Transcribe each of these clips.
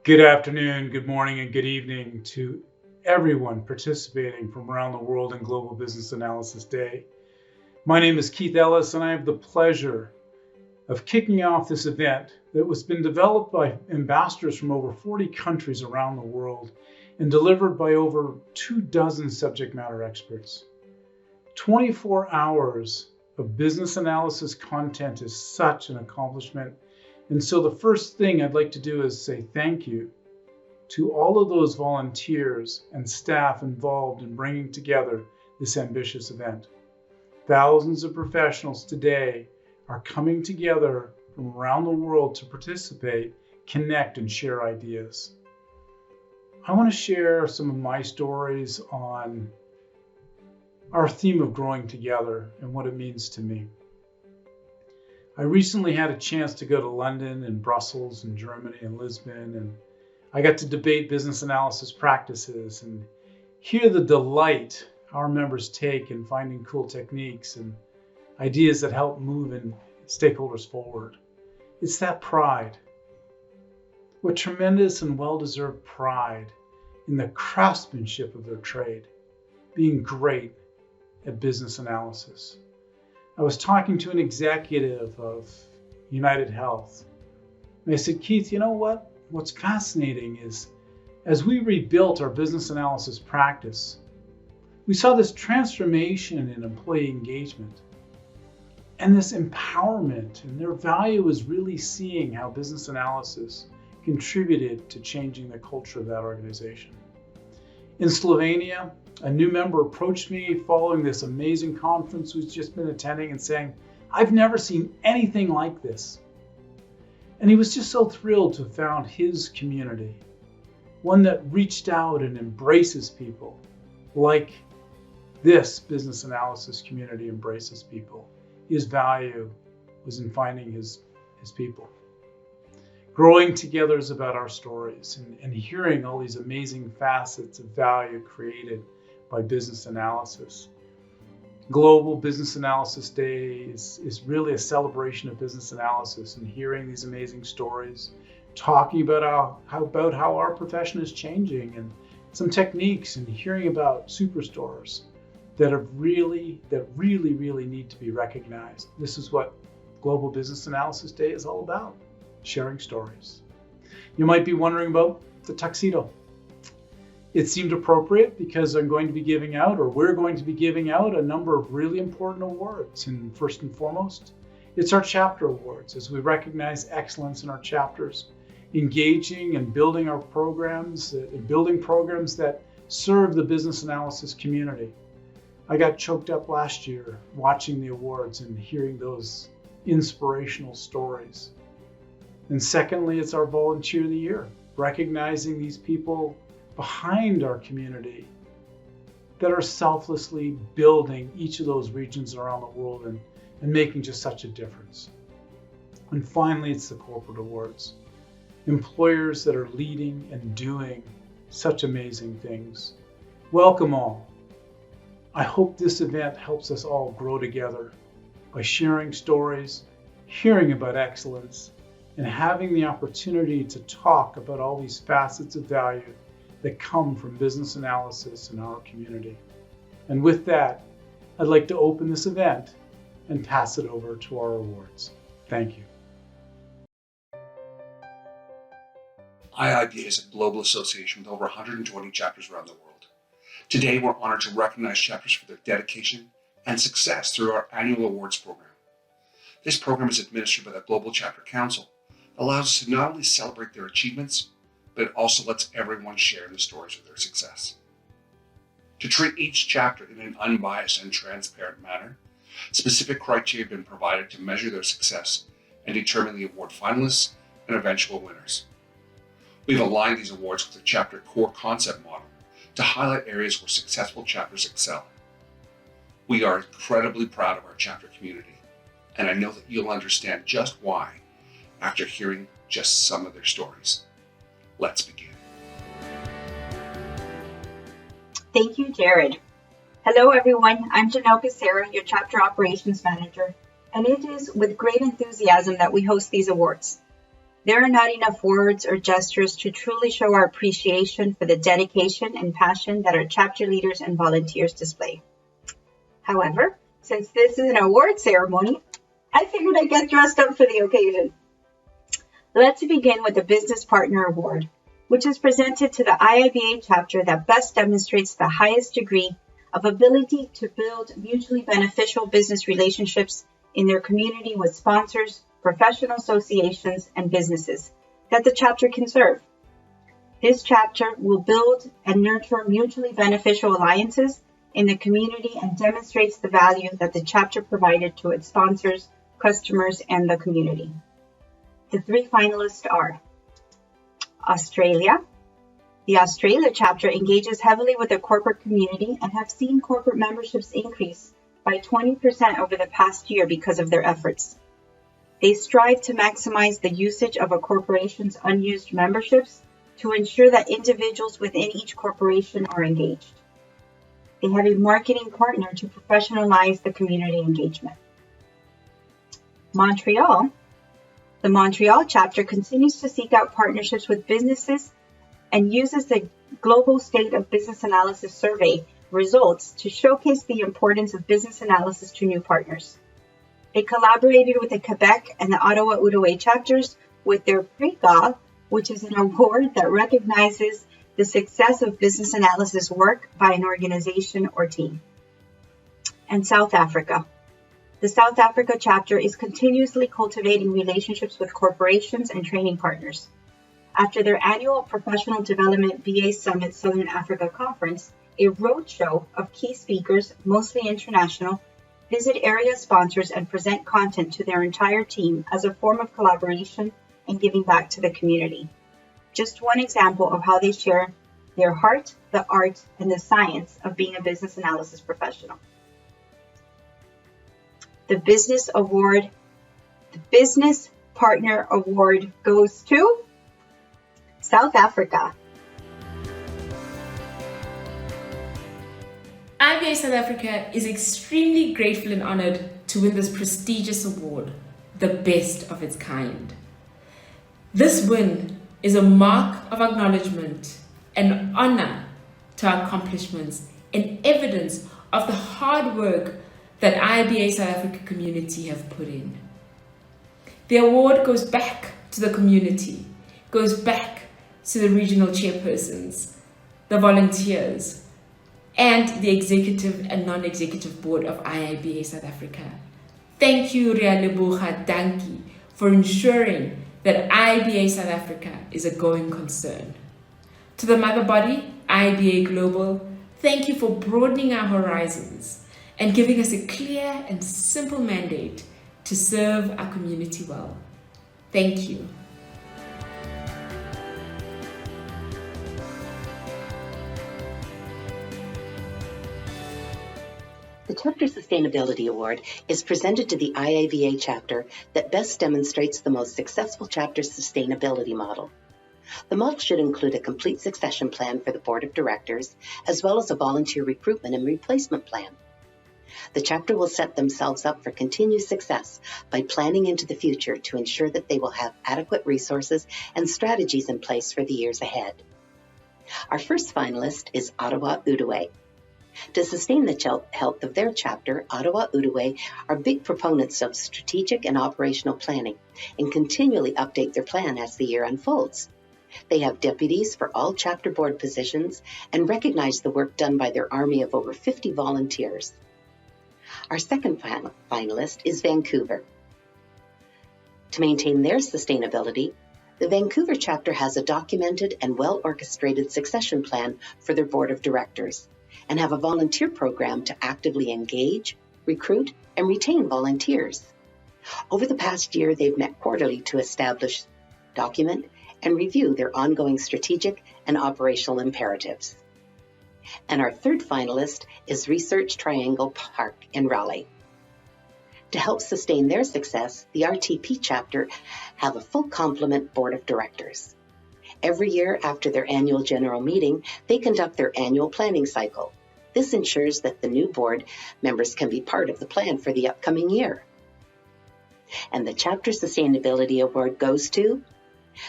Good afternoon, good morning, and good evening to everyone participating from around the world in Global Business Analysis Day. My name is Keith Ellis, and I have the pleasure of kicking off this event that was been developed by ambassadors from over 40 countries around the world and delivered by over 24 subject matter experts. 24 hours of business analysis content is such an accomplishment. And so the first thing I'd like to do is say thank you to all of those volunteers and staff involved in bringing together this ambitious event. Thousands of professionals today are coming together from around the world to participate, connect, and share ideas. I want to share some of my stories on our theme of growing together and what it means to me. I recently had a chance to go to London and Brussels and Germany and Lisbon, and I got to debate business analysis practices and hear the delight our members take in finding cool techniques and ideas that help move stakeholders forward. It's that pride. What tremendous and well-deserved pride in the craftsmanship of their trade, being great at business analysis. I was talking to an executive of United Health, and I said, Keith, you know what? What's fascinating is as we rebuilt our business analysis practice, we saw this transformation in employee engagement and this empowerment, and their value was really seeing how business analysis contributed to changing the culture of that organization. In Slovenia, a new member approached me following this amazing conference we've just been attending and saying, I've never seen anything like this. And he was just so thrilled to have found his community, one that reached out and embraces people like this business analysis community embraces people. His value was in finding his people. Growing together is about our stories and hearing all these amazing facets of value created by business analysis. Global Business Analysis Day is really a celebration of business analysis and hearing these amazing stories, talking about how our profession is changing and some techniques, and hearing about superstars that really need to be recognized. This is what Global Business Analysis Day is all about, sharing stories. You might be wondering about the tuxedo. It seemed appropriate because we're going to be giving out a number of really important awards. And first and foremost, it's our chapter awards as we recognize excellence in our chapters, engaging and building our programs, building programs that serve the business analysis community. I got choked up last year watching the awards and hearing those inspirational stories. And secondly, it's our Volunteer of the Year, recognizing these people behind our community that are selflessly building each of those regions around the world and making just such a difference. And finally, it's the Corporate Awards, employers that are leading and doing such amazing things. Welcome all. I hope this event helps us all grow together by sharing stories, hearing about excellence, and having the opportunity to talk about all these facets of value that come from business analysis in our community. And with that, I'd like to open this event and pass it over to our awards. Thank you. IIBA is a global association with over 120 chapters around the world. Today, we're honored to recognize chapters for their dedication and success through our annual awards program. This program is administered by the Global Chapter Council, that allows us to not only celebrate their achievements, but it also lets everyone share in the stories of their success. To treat each chapter in an unbiased and transparent manner, specific criteria have been provided to measure their success and determine the award finalists and eventual winners. We've aligned these awards with the chapter core concept model to highlight areas where successful chapters excel. We are incredibly proud of our chapter community, and I know that you'll understand just why after hearing just some of their stories. Let's begin. Thank you, Jared. Hello, everyone. I'm Janelle Becerra, your Chapter Operations Manager, and it is with great enthusiasm that we host these awards. There are not enough words or gestures to truly show our appreciation for the dedication and passion that our chapter leaders and volunteers display. However, since this is an award ceremony, I figured I'd get dressed up for the occasion. Let's begin with the Business Partner Award, which is presented to the IIBA chapter that best demonstrates the highest degree of ability to build mutually beneficial business relationships in their community with sponsors, professional associations, and businesses that the chapter can serve. This chapter will build and nurture mutually beneficial alliances in the community and demonstrates the value that the chapter provided to its sponsors, customers, and the community. The three finalists are Australia. The Australia chapter engages heavily with the corporate community and have seen corporate memberships increase by 20% over the past year because of their efforts. They strive to maximize the usage of a corporation's unused memberships to ensure that individuals within each corporation are engaged. They have a marketing partner to professionalize the community engagement. Montreal. The Montreal chapter continues to seek out partnerships with businesses and uses the Global State of Business Analysis Survey results to showcase the importance of business analysis to new partners. They collaborated with the Quebec and the Ottawa-Outaouais chapters with their PREGA, which is an award that recognizes the success of business analysis work by an organization or team. And South Africa. The South Africa chapter is continuously cultivating relationships with corporations and training partners. After their annual Professional Development BA Summit Southern Africa Conference, a roadshow of key speakers, mostly international, visit area sponsors and present content to their entire team as a form of collaboration and giving back to the community. Just one example of how they share their heart, the art, and the science of being a business analysis professional. The Business Partner Award goes to South Africa. IIBA South Africa is extremely grateful and honored to win this prestigious award, the best of its kind. This win is a mark of acknowledgement and honor to our accomplishments and evidence of the hard work that IIBA South Africa community have put in. The award goes back to the community, goes back to the regional chairpersons, the volunteers, and the executive and non-executive board of IIBA South Africa. Thank you, Ria Leboga Danki, for ensuring that IIBA South Africa is a going concern. To the mother body, IIBA Global, thank you for broadening our horizons and giving us a clear and simple mandate to serve our community well. Thank you. The Chapter Sustainability Award is presented to the IIBA chapter that best demonstrates the most successful chapter sustainability model. The model should include a complete succession plan for the board of directors, as well as a volunteer recruitment and replacement plan. The chapter will set themselves up for continued success by planning into the future to ensure that they will have adequate resources and strategies in place for the years ahead. Our first finalist is Ottawa-Outaouais. To sustain the health of their chapter, Ottawa-Outaouais are big proponents of strategic and operational planning and continually update their plan as the year unfolds. They have deputies for all chapter board positions and recognize the work done by their army of over 50 volunteers. Our second finalist is Vancouver. To maintain their sustainability, the Vancouver chapter has a documented and well-orchestrated succession plan for their board of directors and have a volunteer program to actively engage, recruit, and retain volunteers. Over the past year, they've met quarterly to establish, document, and review their ongoing strategic and operational imperatives. And our third finalist is Research Triangle Park in Raleigh. To help sustain their success, the RTP chapter have a full complement board of directors. Every year after their annual general meeting, they conduct their annual planning cycle. This ensures that the new board members can be part of the plan for the upcoming year. And the Chapter Sustainability Award goes to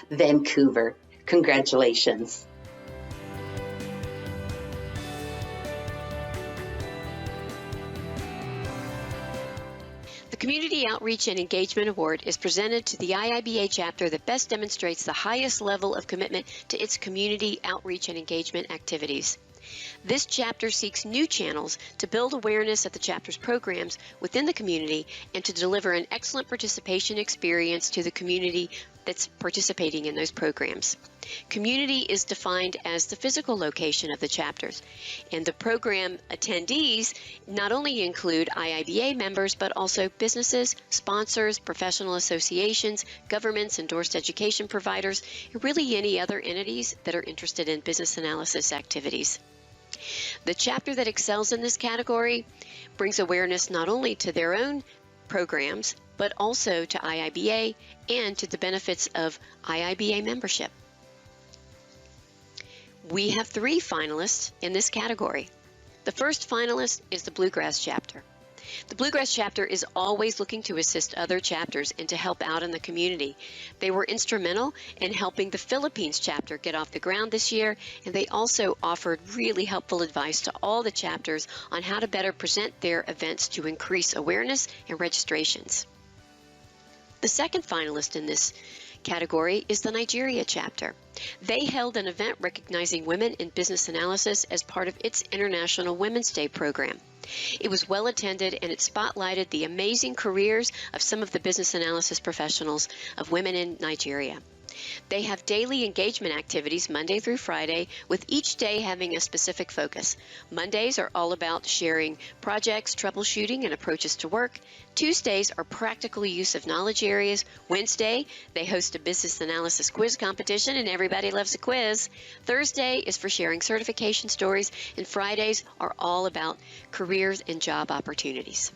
Vancouver. Congratulations. The Community Outreach and Engagement Award is presented to the IIBA chapter that best demonstrates the highest level of commitment to its community outreach and engagement activities. This chapter seeks new channels to build awareness of the chapter's programs within the community and to deliver an excellent participation experience to the community that's participating in those programs. Community is defined as the physical location of the chapters, and the program attendees not only include IIBA members, but also businesses, sponsors, professional associations, governments, endorsed education providers, and really any other entities that are interested in business analysis activities. The chapter that excels in this category brings awareness not only to their own programs, but also to IIBA and to the benefits of IIBA membership. We have 3 finalists in this category. The first finalist is the Bluegrass chapter. The Bluegrass chapter is always looking to assist other chapters and to help out in the community. They were instrumental in helping the Philippines chapter get off the ground this year, and they also offered really helpful advice to all the chapters on how to better present their events to increase awareness and registrations. The second finalist in this category is the Nigeria chapter. They held an event recognizing women in business analysis as part of its International Women's Day program. It was well attended and it spotlighted the amazing careers of some of the business analysis professionals of women in Nigeria. They have daily engagement activities Monday through Friday, with each day having a specific focus. Mondays are all about sharing projects, troubleshooting, and approaches to work. Tuesdays are practical use of knowledge areas. Wednesday, they host a business analysis quiz competition, and everybody loves a quiz. Thursday is for sharing certification stories, and Fridays are all about careers and job opportunities.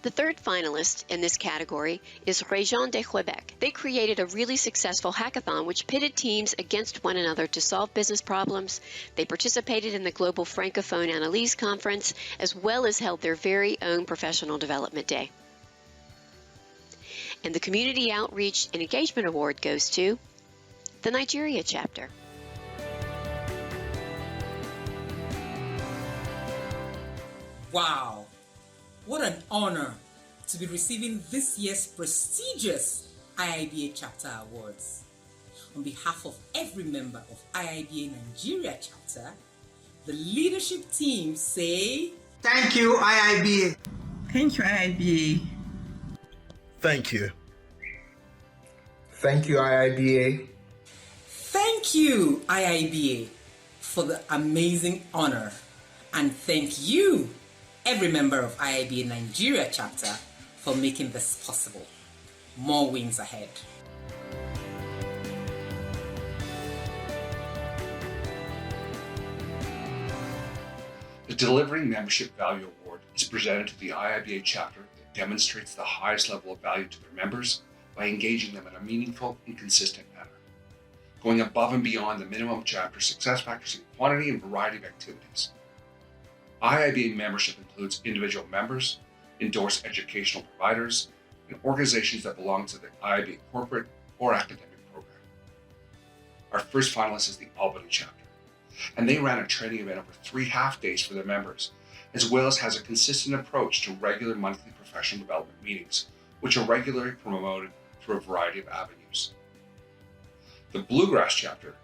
The third finalist in this category is Région de Québec. They created a really successful hackathon which pitted teams against one another to solve business problems. They participated in the Global Francophone Analyse Conference, as well as held their very own Professional Development Day. And the Community Outreach and Engagement Award goes to the Nigeria chapter. Wow! What an honor to be receiving this year's prestigious IIBA Chapter Awards. On behalf of every member of IIBA Nigeria Chapter, the leadership team say, Thank you, IIBA. Thank you, IIBA. Thank you. Thank you, IIBA. Thank you, IIBA, for the amazing honor. And thank you, every member of IIBA Nigeria Chapter, for making this possible. More wins ahead. The Delivering Membership Value Award is presented to the IIBA chapter that demonstrates the highest level of value to their members by engaging them in a meaningful and consistent manner, going above and beyond the minimum chapter success factors in quantity and variety of activities. IIBA membership includes individual members, endorsed educational providers, and organizations that belong to the IIBA corporate or academic program. Our first finalist is the Albany chapter, and they ran a training event over 3 half-days for their members, as well as has a consistent approach to regular monthly professional development meetings, which are regularly promoted through a variety of avenues. The Bluegrass chapter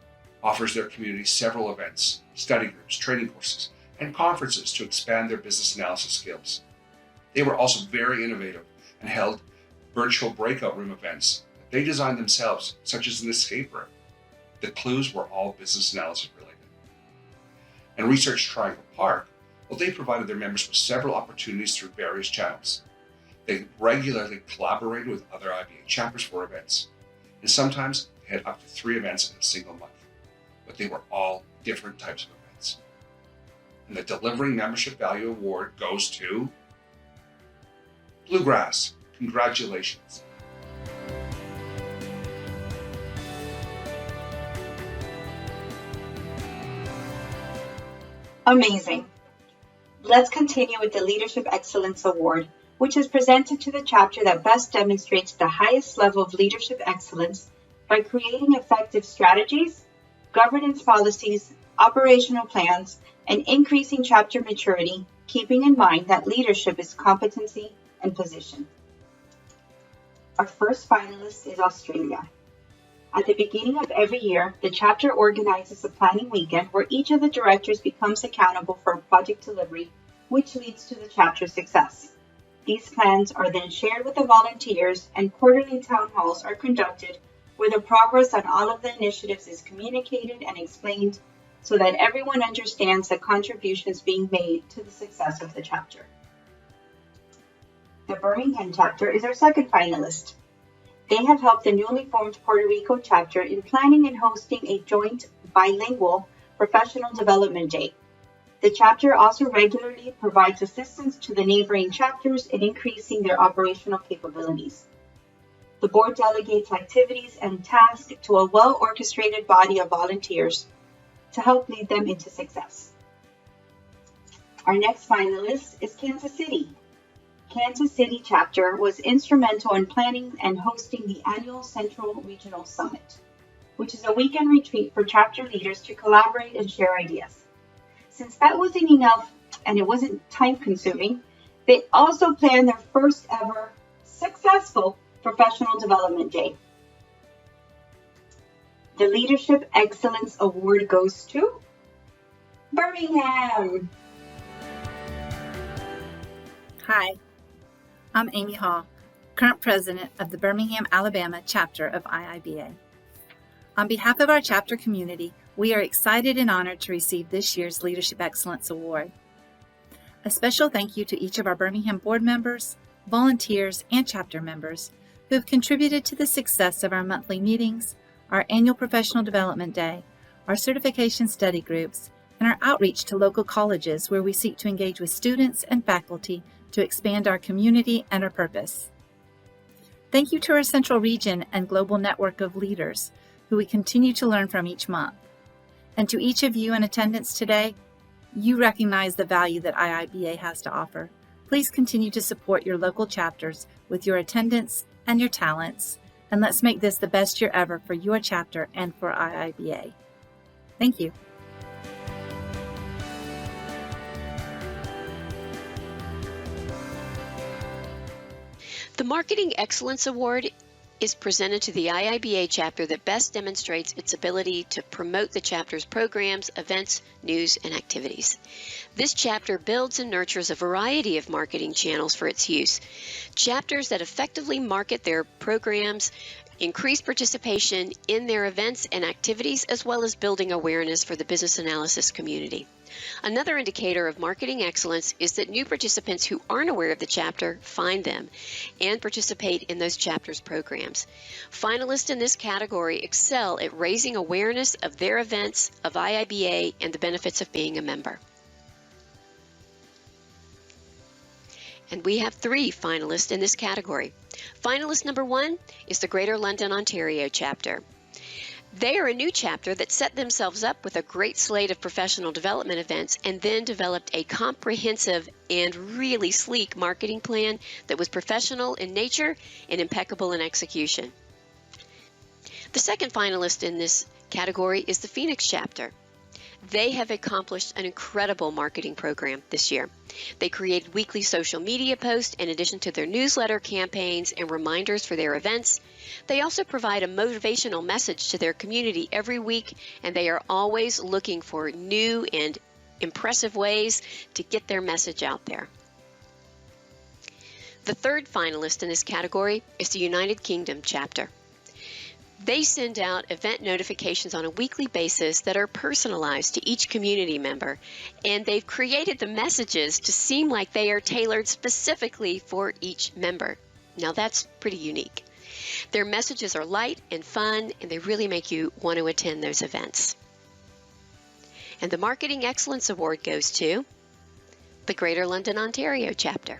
offers their community several events, study groups, training courses, and conferences to expand their business analysis skills. They were also very innovative and held virtual breakout room events that they designed themselves, such as an escape room. The clues were all business analysis related. And Research Triangle Park, well, they provided their members with several opportunities through various channels. They regularly collaborated with other IBA chapters for events, and sometimes they had up to 3 events in a single month, but they were all different types of events. And the Delivering Membership Value Award goes to Bluegrass. Congratulations. Amazing. Let's continue with the Leadership Excellence Award, which is presented to the chapter that best demonstrates the highest level of leadership excellence by creating effective strategies, governance policies, operational plans, and increasing chapter maturity, keeping in mind that leadership is competency and position. Our first finalist is Australia. At the beginning of every year, the chapter organizes a planning weekend where each of the directors becomes accountable for a project delivery, which leads to the chapter's success. These plans are then shared with the volunteers, and quarterly town halls are conducted where the progress on all of the initiatives is communicated and explained so that everyone understands the contributions being made to the success of the chapter. The Birmingham chapter is our second finalist. They have helped the newly formed Puerto Rico chapter in planning and hosting a joint bilingual professional development day. The chapter also regularly provides assistance to the neighboring chapters in increasing their operational capabilities. The board delegates activities and tasks to a well-orchestrated body of volunteers to help lead them into success. Our next finalist is Kansas City. Kansas City chapter was instrumental in planning and hosting the annual Central Regional Summit, which is a weekend retreat for chapter leaders to collaborate and share ideas. Since that wasn't enough and it wasn't time consuming, they also planned their first ever successful professional development day. The Leadership Excellence Award goes to Birmingham. Hi, I'm Amy Hall, current president of the Birmingham, Alabama chapter of IIBA. On behalf of our chapter community, we are excited and honored to receive this year's Leadership Excellence Award. A special thank you to each of our Birmingham board members, volunteers, and chapter members who have contributed to the success of our monthly meetings, our annual professional development day, our certification study groups, and our outreach to local colleges where we seek to engage with students and faculty to expand our community and our purpose. Thank you to our Central Region and global network of leaders who we continue to learn from each month. And to each of you in attendance today, you recognize the value that IIBA has to offer. Please continue to support your local chapters with your attendance and your talents, and let's make this the best year ever for your chapter and for IIBA. Thank you. The Marketing Excellence Award is presented to the IIBA chapter that best demonstrates its ability to promote the chapter's programs, events, news, and activities. This chapter builds and nurtures a variety of marketing channels for its use. Chapters that effectively market their programs, increase participation in their events and activities, as well as building awareness for the business analysis community. Another indicator of marketing excellence is that new participants who aren't aware of the chapter find them and participate in those chapters' programs. Finalists in this category excel at raising awareness of their events, of IIBA, and the benefits of being a member. And we have 3 finalists in this category. Finalist number 1 is the Greater London, Ontario chapter. They are a new chapter that set themselves up with a great slate of professional development events and then developed a comprehensive and really sleek marketing plan that was professional in nature and impeccable in execution. The second finalist in this category is the Phoenix chapter. They have accomplished an incredible marketing program this year. They created weekly social media posts in addition to their newsletter campaigns and reminders for their events. They also provide a motivational message to their community every week, and they are always looking for new and impressive ways to get their message out there. The third finalist in this category is the United Kingdom chapter. They send out event notifications on a weekly basis that are personalized to each community member, and they've created the messages to seem like they are tailored specifically for each member. Now that's pretty unique. Their messages are light and fun, and they really make you want to attend those events. And the Marketing Excellence Award goes to the Greater London, Ontario chapter.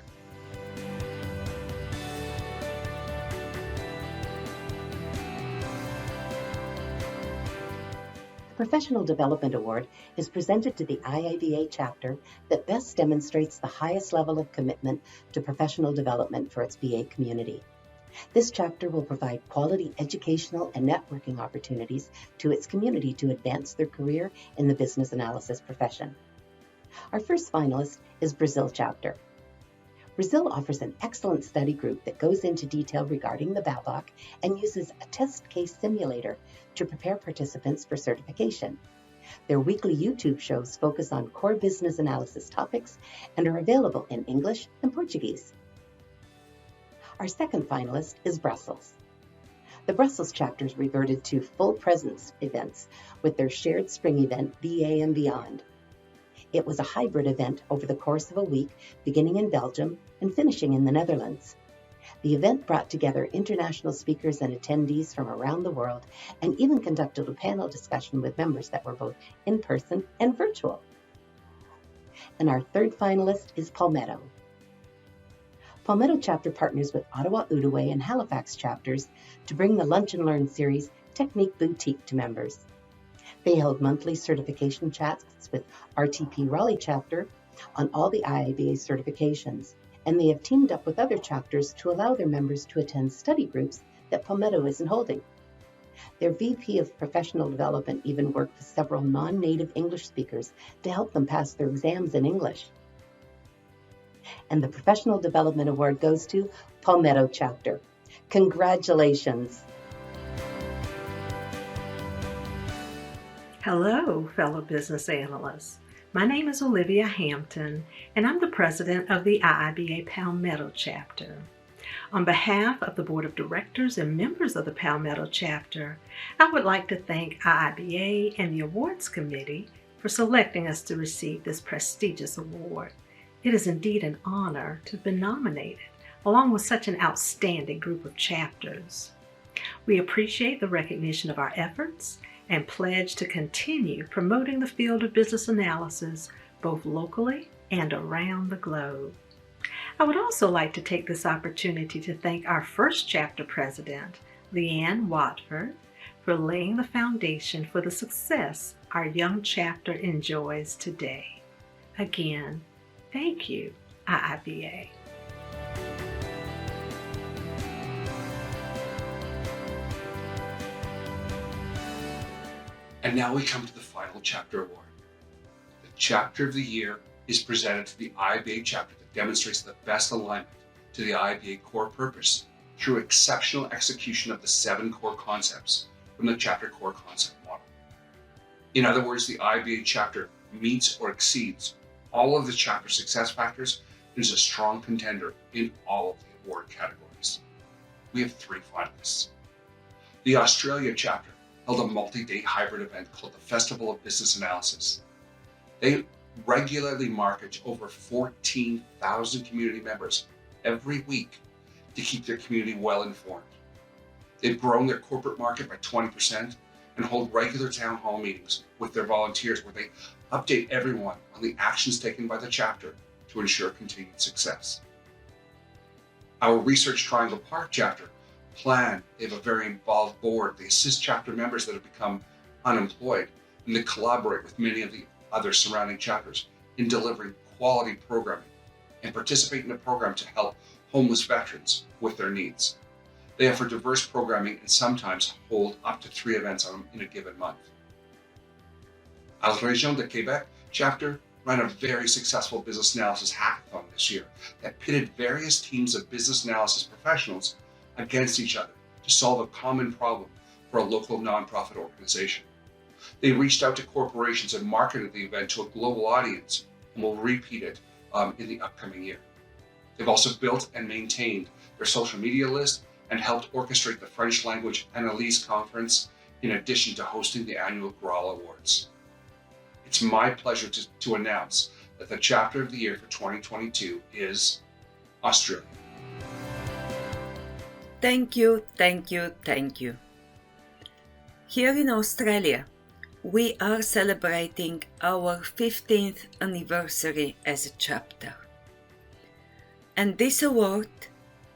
The Professional Development Award is presented to the IIBA chapter that best demonstrates the highest level of commitment to professional development for its BA community. This chapter will provide quality educational and networking opportunities to its community to advance their career in the business analysis profession. Our first finalist is Brazil chapter. Brazil offers an excellent study group that goes into detail regarding the BABOK and uses a test case simulator to prepare participants for certification. Their weekly YouTube shows focus on core business analysis topics and are available in English and Portuguese. Our second finalist is Brussels. The Brussels chapters reverted to full presence events with their shared spring event, BA and Beyond. It was a hybrid event over the course of a week, beginning in Belgium and finishing in the Netherlands. The event brought together international speakers and attendees from around the world and even conducted a panel discussion with members that were both in person and virtual. And our third finalist is Palmetto. Palmetto chapter partners with Ottawa, Outaouais, and Halifax chapters to bring the Lunch and Learn series Technique Boutique to members. They held monthly certification chats with RTP Raleigh chapter on all the IIBA certifications, and they have teamed up with other chapters to allow their members to attend study groups that Palmetto isn't holding. Their VP of Professional Development even worked with several non-native English speakers to help them pass their exams in English. And the Professional Development Award goes to Palmetto chapter. Congratulations! Hello, fellow business analysts. My name is Olivia Hampton, and I'm the president of the IIBA Palmetto chapter. On behalf of the Board of Directors and members of the Palmetto chapter, I would like to thank IIBA and the Awards Committee for selecting us to receive this prestigious award. It is indeed an honor to have been nominated, along with such an outstanding group of chapters. We appreciate the recognition of our efforts and pledge to continue promoting the field of business analysis both locally and around the globe. I would also like to take this opportunity to thank our first chapter president, Leanne Watford, for laying the foundation for the success our young chapter enjoys today. Again, thank you, IIBA. And now we come to the final chapter award. The chapter of the year is presented to the IIBA chapter that demonstrates the best alignment to the IIBA core purpose through exceptional execution of the 7 core concepts from the chapter core concept model. In other words, the IIBA chapter meets or exceeds all of the chapter success factors and is a strong contender in all of the award categories. We have 3 finalists. The Australia chapter held a multi-day hybrid event called the Festival of Business Analysis. They regularly market over 14,000 community members every week to keep their community well informed. They've grown their corporate market by 20% and hold regular town hall meetings with their volunteers where they update everyone on the actions taken by the chapter to ensure continued success. Our Research Triangle Park chapter plan. They have a very involved board. They assist chapter members that have become unemployed, and they collaborate with many of the other surrounding chapters in delivering quality programming and participate in a program to help homeless veterans with their needs. They offer diverse programming and sometimes hold up to 3 events in a given month. Our Région de Québec chapter ran a very successful business analysis hackathon this year that pitted various teams of business analysis professionals against each other to solve a common problem for a local nonprofit organization. They reached out to corporations and marketed the event to a global audience and will repeat it in the upcoming year. They've also built and maintained their social media list and helped orchestrate the French language Analyse conference in addition to hosting the annual Graal Awards. It's my pleasure to announce that the chapter of the year for 2022 is Australia. Thank you, thank you, thank you. Here in Australia, we are celebrating our 15th anniversary as a chapter. And this award,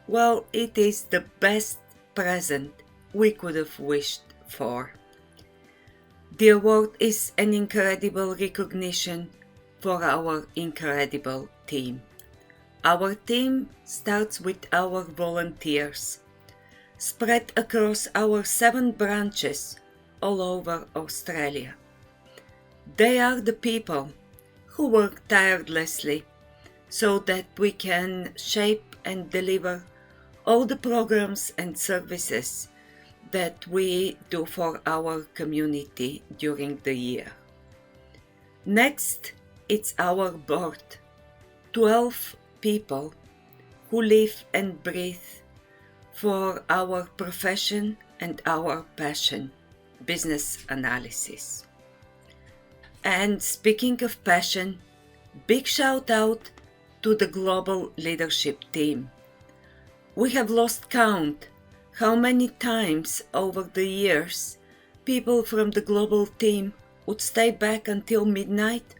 well, it is the best present we could have wished for. The award is an incredible recognition for our incredible team. Our team starts with our volunteers, spread across our 7 branches all over Australia. They are the people who work tirelessly so that we can shape and deliver all the programs and services that we do for our community during the year. Next, it's our board, 12 people who live and breathe for our profession and our passion, business analysis. And speaking of passion, big shout out to the global leadership team. We have lost count how many times over the years people from the global team would stay back until midnight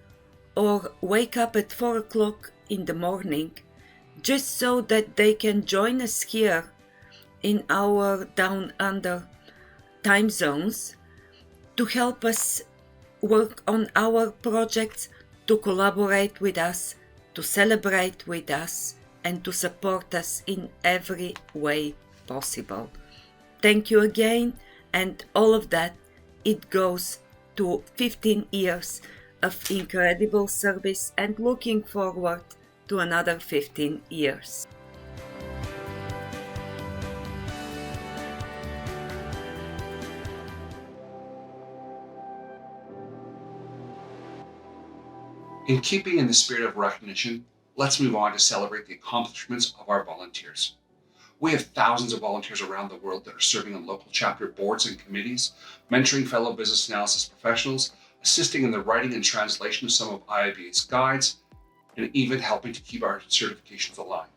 or wake up at 4 o'clock in the morning just so that they can join us here in our down under time zones to help us work on our projects, to collaborate with us, to celebrate with us, and to support us in every way possible. Thank you again, and all of that, it goes to 15 years of incredible service and looking forward to another 15 years. In keeping in the spirit of recognition, let's move on to celebrate the accomplishments of our volunteers. We have thousands of volunteers around the world that are serving on local chapter boards and committees, mentoring fellow business analysis professionals, assisting in the writing and translation of some of IIBA's guides, and even helping to keep our certifications aligned.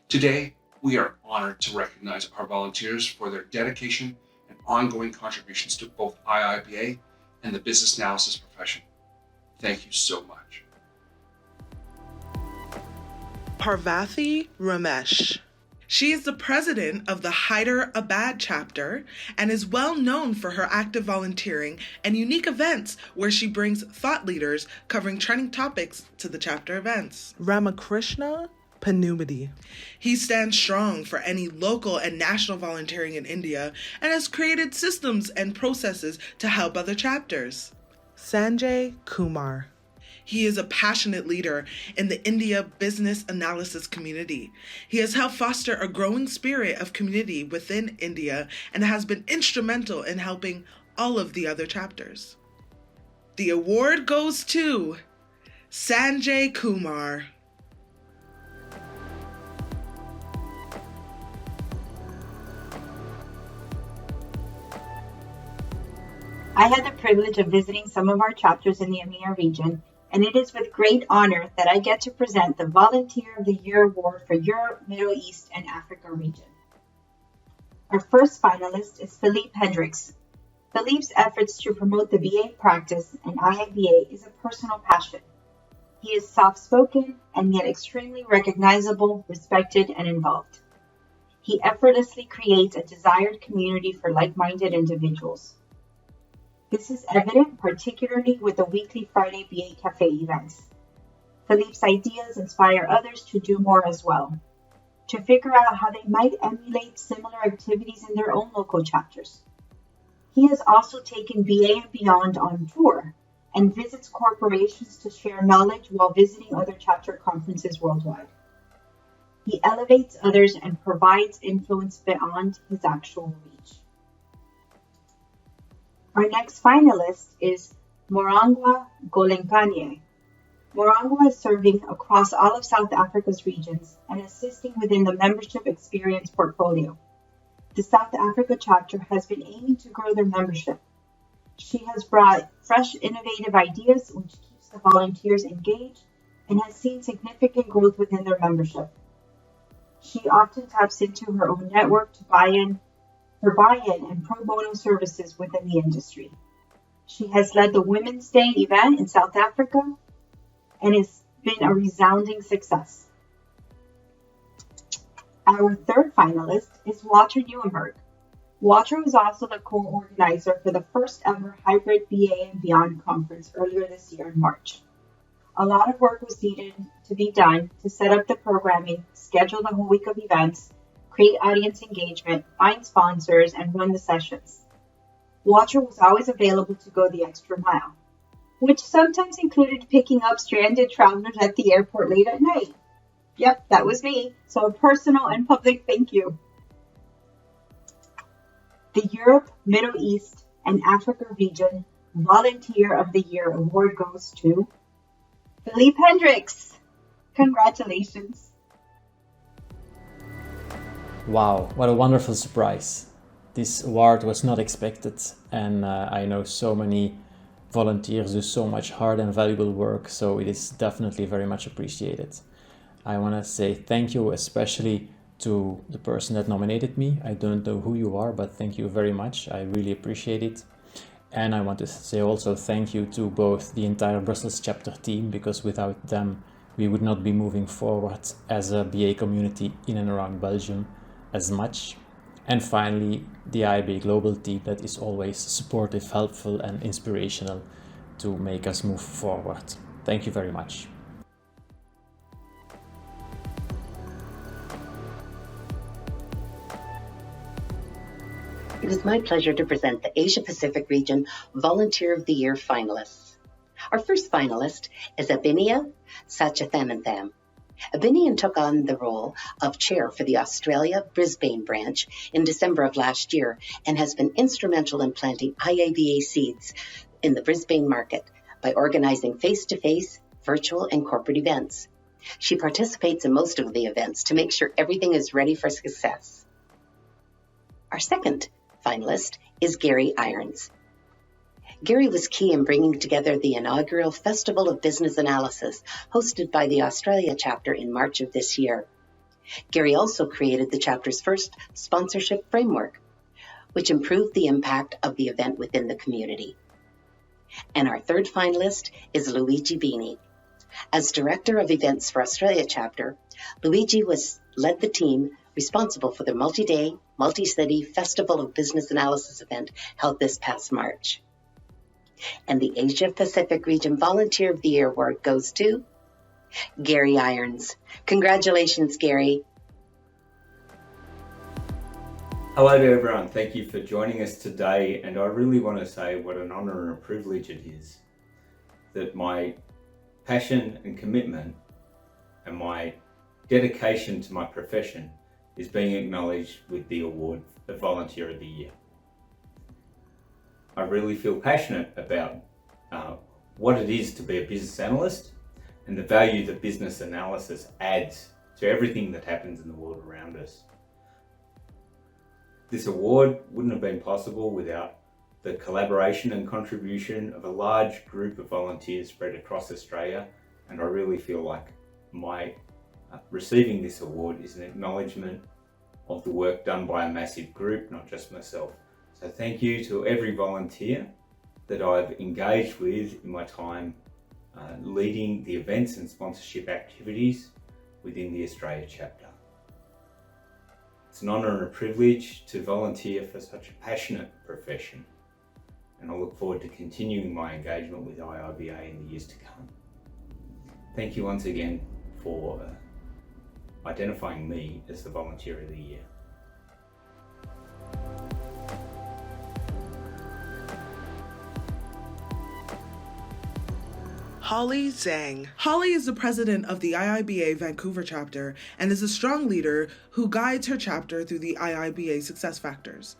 Today, we are honored to recognize our volunteers for their dedication and ongoing contributions to both IIBA and the business analysis profession. Thank you so much. Parvathy Ramesh. She is the president of the IIBA chapter and is well known for her active volunteering and unique events where she brings thought leaders covering trending topics to the chapter events. Ramakrishna Panumidi. He stands strong for any local and national volunteering in India and has created systems and processes to help other chapters. Sanjay Kumar. He is a passionate leader in the India business analysis community. He has helped foster a growing spirit of community within India and has been instrumental in helping all of the other chapters. The award goes to Sanjay Kumar. I had the privilege of visiting some of our chapters in the EMEA region, and it is with great honor that I get to present the Volunteer of the Year Award for Europe, Middle East, and Africa region. Our first finalist is Philippe Hendricks. Philippe's efforts to promote the BA practice and IIBA is a personal passion. He is soft-spoken and yet extremely recognizable, respected, and involved. He effortlessly creates a desired community for like-minded individuals. This is evident particularly with the weekly Friday BA Cafe events. Philippe's ideas inspire others to do more as well, to figure out how they might emulate similar activities in their own local chapters. He has also taken BA and Beyond on tour and visits corporations to share knowledge while visiting other chapter conferences worldwide. He elevates others and provides influence beyond his actual reach. Our next finalist is Morangwa Golenkanye. Morangwa is serving across all of South Africa's regions and assisting within the membership experience portfolio. The South Africa chapter has been aiming to grow their membership. She has brought fresh, innovative ideas which keeps the volunteers engaged and has seen significant growth within their membership. She often taps into her own network to buy-in and pro bono services within the industry. She has led the Women's Day event in South Africa and has been a resounding success. Our third finalist is Walter Neuenberg. Walter was also the co-organizer for the first ever hybrid BA and Beyond conference earlier this year in March. A lot of work was needed to be done to set up the programming, schedule the whole week of events, create audience engagement, find sponsors, and run the sessions. Walter was always available to go the extra mile, which sometimes included picking up stranded travelers at the airport late at night. Yep, that was me. So a personal and public thank you. The Europe, Middle East, and Africa region Volunteer of the Year award goes to Philippe Hendricks. Congratulations. Wow, what a wonderful surprise. This award was not expected, and I know so many volunteers do so much hard and valuable work, so it is definitely very much appreciated. I want to say thank you especially to the person that nominated me. I don't know who you are, but thank you very much. I really appreciate it. And I want to say also thank you to both the entire Brussels chapter team, because without them we would not be moving forward as a BA community in and around Belgium as much. And finally, the IIBA global team that is always supportive, helpful and inspirational to make us move forward. Thank you very much. It is my pleasure to present the Asia Pacific Region Volunteer of the Year finalists. Our first finalist is Abinia Satchathamantham. Abinian took on the role of chair for the Australia Brisbane branch in December of last year and has been instrumental in planting IIBA seeds in the Brisbane market by organizing face-to-face, virtual, and corporate events. She participates in most of the events to make sure everything is ready for success. Our second finalist is Gary Irons. Gary was key in bringing together the inaugural Festival of Business Analysis hosted by the Australia chapter in March of this year. Gary also created the chapter's first sponsorship framework, which improved the impact of the event within the community. And our third finalist is Luigi Bini. As Director of Events for Australia chapter, Luigi led the team responsible for the multi-day, multi-city Festival of Business Analysis event held this past March. And the Asia Pacific Region Volunteer of the Year award goes to Gary Irons. Congratulations, Gary. Hello to everyone. Thank you for joining us today. And I really want to say what an honor and a privilege it is that my passion and commitment and my dedication to my profession is being acknowledged with the award of Volunteer of the Year. I really feel passionate about what it is to be a business analyst and the value that business analysis adds to everything that happens in the world around us. This award wouldn't have been possible without the collaboration and contribution of a large group of volunteers spread across Australia, and I really feel like my receiving this award is an acknowledgement of the work done by a massive group, not just myself. So thank you to every volunteer that I've engaged with in my time leading the events and sponsorship activities within the Australia chapter. It's an honour and a privilege to volunteer for such a passionate profession, and I look forward to continuing my engagement with IIBA in the years to come. Thank you once again for identifying me as the Volunteer of the Year. Holly Zhang. Holly is the president of the IIBA Vancouver chapter and is a strong leader who guides her chapter through the IIBA success factors.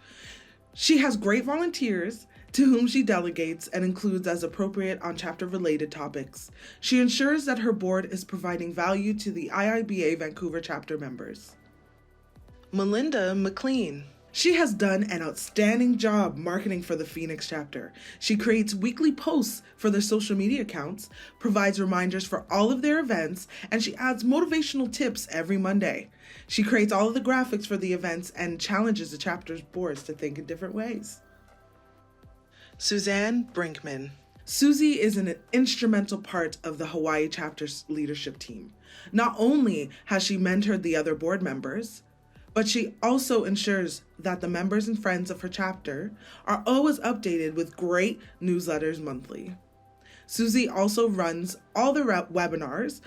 She has great volunteers to whom she delegates and includes as appropriate on chapter-related topics. She ensures that her board is providing value to the IIBA Vancouver chapter members. Melinda McLean. She has done an outstanding job marketing for the Phoenix chapter. She creates weekly posts for their social media accounts, provides reminders for all of their events, and she adds motivational tips every Monday. She creates all of the graphics for the events and challenges the chapter's boards to think in different ways. Suzanne Brinkman. Susie is an instrumental part of the Hawaii chapter's leadership team. Not only has she mentored the other board members, but she also ensures that the members and friends of her chapter are always updated with great newsletters monthly. Susie also runs all the webinars,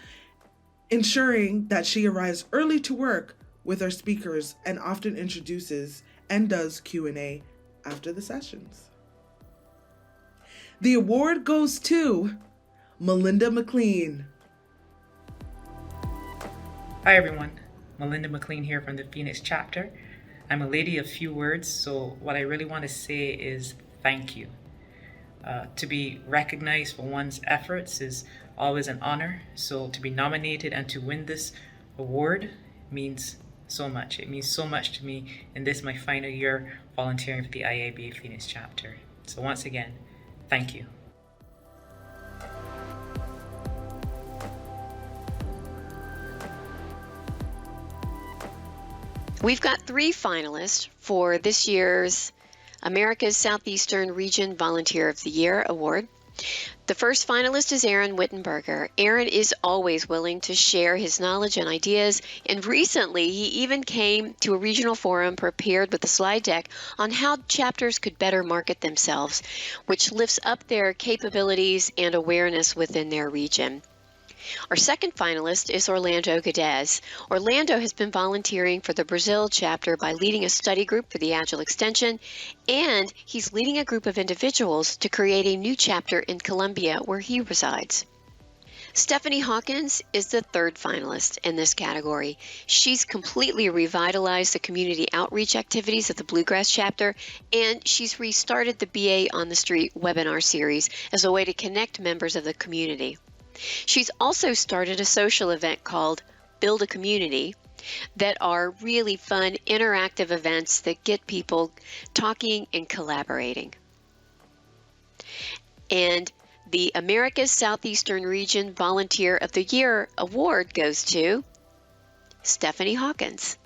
ensuring that she arrives early to work with our speakers and often introduces and does Q&A after the sessions. The award goes to Melinda McLean. Hi everyone, Melinda McLean here from the Phoenix chapter. I'm a lady of few words, so what I really want to say is thank you. To be recognized for one's efforts is always an honor, so to be nominated and to win this award means so much. It means so much to me in this my final year volunteering for the IIBA Phoenix chapter. So once again, thank you. We've got 3 finalists for this year's America's Southeastern Region Volunteer of the Year Award. The first finalist is Aaron Wittenberger. Aaron is always willing to share his knowledge and ideas, and recently he even came to a regional forum prepared with a slide deck on how chapters could better market themselves, which lifts up their capabilities and awareness within their region. Our second finalist is Orlando Guedes. Orlando has been volunteering for the Brazil chapter by leading a study group for the Agile Extension, and he's leading a group of individuals to create a new chapter in Colombia where he resides. Stephanie Hawkins is the third finalist in this category. She's completely revitalized the community outreach activities of the Bluegrass chapter, and she's restarted the BA on the Street webinar series as a way to connect members of the community. She's also started a social event called Build a Community that are really fun, interactive events that get people talking and collaborating. And the America's Southeastern Region Volunteer of the Year Award goes to Stephanie Hawkins.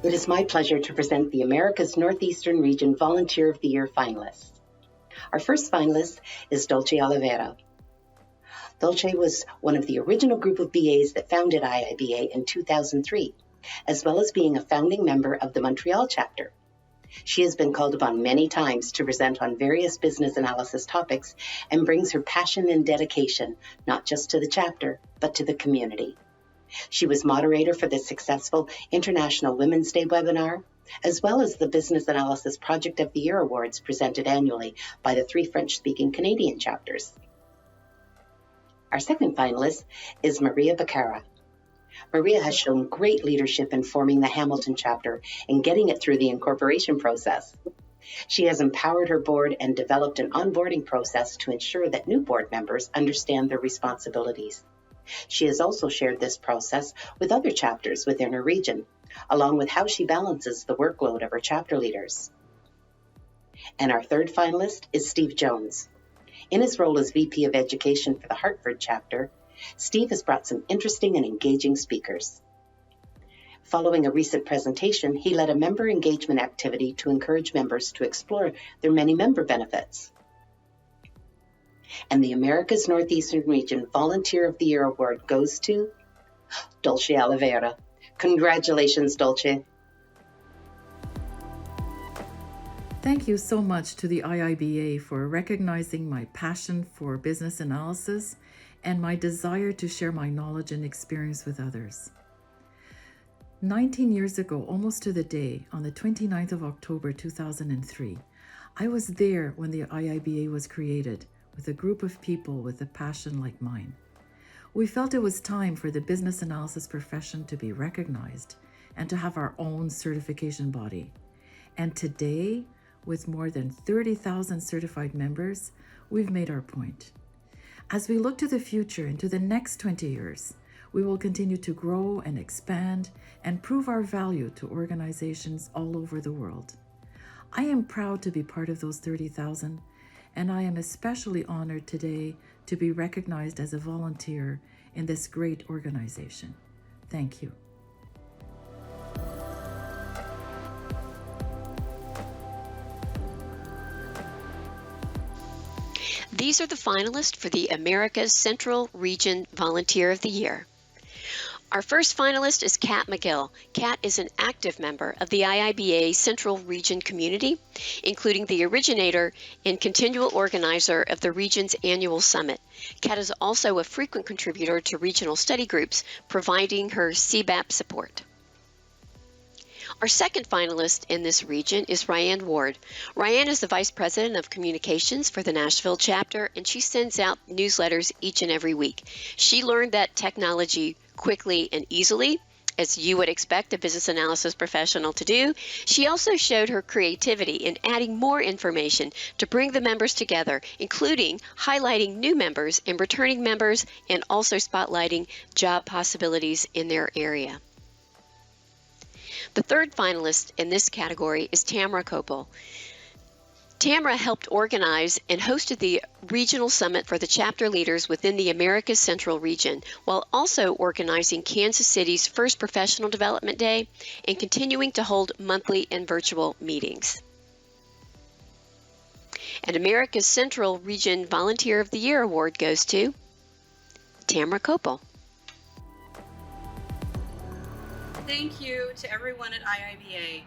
It is my pleasure to present the America's Northeastern Region Volunteer of the Year finalists. Our first finalist is Dolce Oliveira. Dolce was one of the original group of BAs that founded IIBA in 2003, as well as being a founding member of the Montreal chapter. She has been called upon many times to present on various business analysis topics and brings her passion and dedication not just to the chapter, but to the community. She was moderator for the successful International Women's Day webinar, as well as the Business Analysis Project of the Year Awards presented annually by the 3 French-speaking Canadian chapters. Our second finalist is Maria Becerra. Maria has shown great leadership in forming the Hamilton chapter and getting it through the incorporation process. She has empowered her board and developed an onboarding process to ensure that new board members understand their responsibilities. She has also shared this process with other chapters within her region, along with how she balances the workload of her chapter leaders. And our third finalist is Steve Jones. In his role as VP of Education for the Hartford chapter, Steve has brought some interesting and engaging speakers. Following a recent presentation, he led a member engagement activity to encourage members to explore their many member benefits. And the America's Northeastern Region Volunteer of the Year Award goes to Dolce Oliveira. Congratulations, Dolce. Thank you so much to the IIBA for recognizing my passion for business analysis and my desire to share my knowledge and experience with others. 19 years ago, almost to the day, on the 29th of October 2003, I was there when the IIBA was created, with a group of people with a passion like mine. We felt it was time for the business analysis profession to be recognized and to have our own certification body. And today, with more than 30,000 certified members, we've made our point. As we look to the future, into the next 20 years, we will continue to grow and expand and prove our value to organizations all over the world. I am proud to be part of those 30,000, and I am especially honored today to be recognized as a volunteer in this great organization. Thank you. These are the finalists for the Americas Central Region Volunteer of the Year. Our first finalist is Kat McGill. Kat is an active member of the IIBA Central Region community, including the originator and continual organizer of the region's annual summit. Kat is also a frequent contributor to regional study groups, providing her CBAP support. Our second finalist in this region is Ryan Ward. Ryan is the Vice President of Communications for the Nashville chapter, and she sends out newsletters each and every week. She learned that technology quickly and easily, as you would expect a business analysis professional to do. She also showed her creativity in adding more information to bring the members together, including highlighting new members and returning members, and also spotlighting job possibilities in their area. The third finalist in this category is Tamara Kopel. Tamara helped organize and hosted the regional summit for the chapter leaders within the Americas Central region, while also organizing Kansas City's first professional development day and continuing to hold monthly and virtual meetings. And Americas Central Region Volunteer of the Year award goes to Tamara Kopel. Thank you to everyone at IIBA.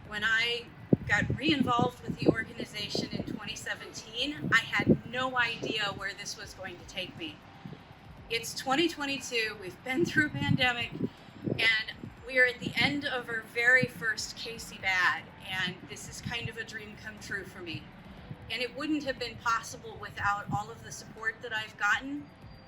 When I got re-involved with the organization in 2017, I had no idea where this was going to take me. It's 2022, we've been through a pandemic, and we are at the end of our very first KC-BAD, and this is kind of a dream come true for me. And it wouldn't have been possible without all of the support that I've gotten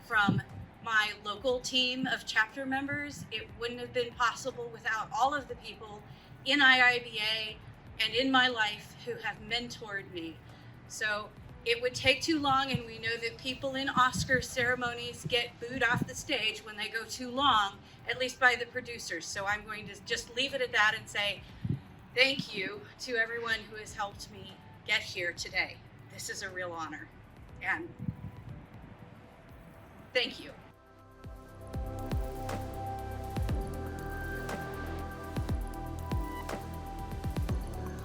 from my local team of chapter members. It wouldn't have been possible without all of the people in IIBA and in my life who have mentored me. So it would take too long, and we know that people in Oscar ceremonies get booed off the stage when they go too long, at least by the producers. So I'm going to just leave it at that and say thank you to everyone who has helped me get here today. This is a real honor, and thank you.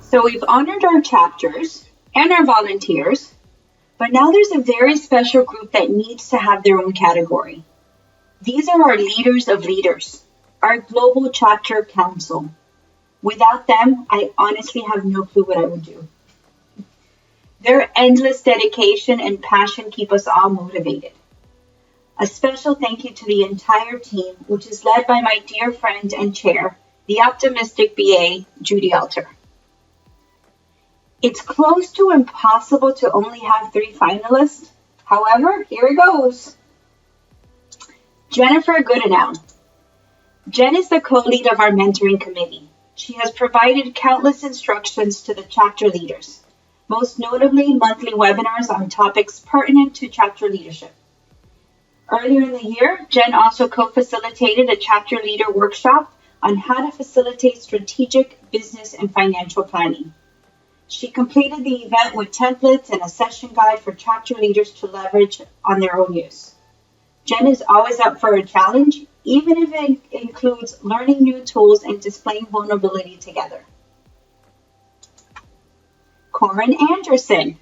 So we've honored our chapters and our volunteers, but now there's a very special group that needs to have their own category. These are our leaders of leaders, our Global Chapter Council. Without them, I honestly have no clue what I would do. Their endless dedication and passion keep us all motivated. A special thank you to the entire team, which is led by my dear friend and chair, the optimistic BA, Judy Alter. It's close to impossible to only have 3 finalists. However, here it goes. Jennifer Goodenow. Jen is the co-lead of our mentoring committee. She has provided countless instructions to the chapter leaders, most notably monthly webinars on topics pertinent to chapter leadership. Earlier in the year, Jen also co-facilitated a chapter leader workshop on how to facilitate strategic business and financial planning. She completed the event with templates and a session guide for chapter leaders to leverage on their own use. Jen is always up for a challenge, even if it includes learning new tools and displaying vulnerability together. Corin Anderson.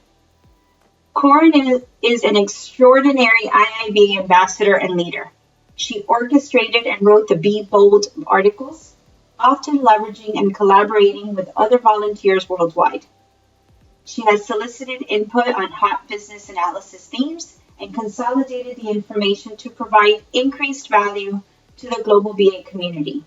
Corin is an extraordinary IIBA ambassador and leader. She orchestrated and wrote the Be Bold articles, often leveraging and collaborating with other volunteers worldwide. She has solicited input on hot business analysis themes and consolidated the information to provide increased value to the global BA community.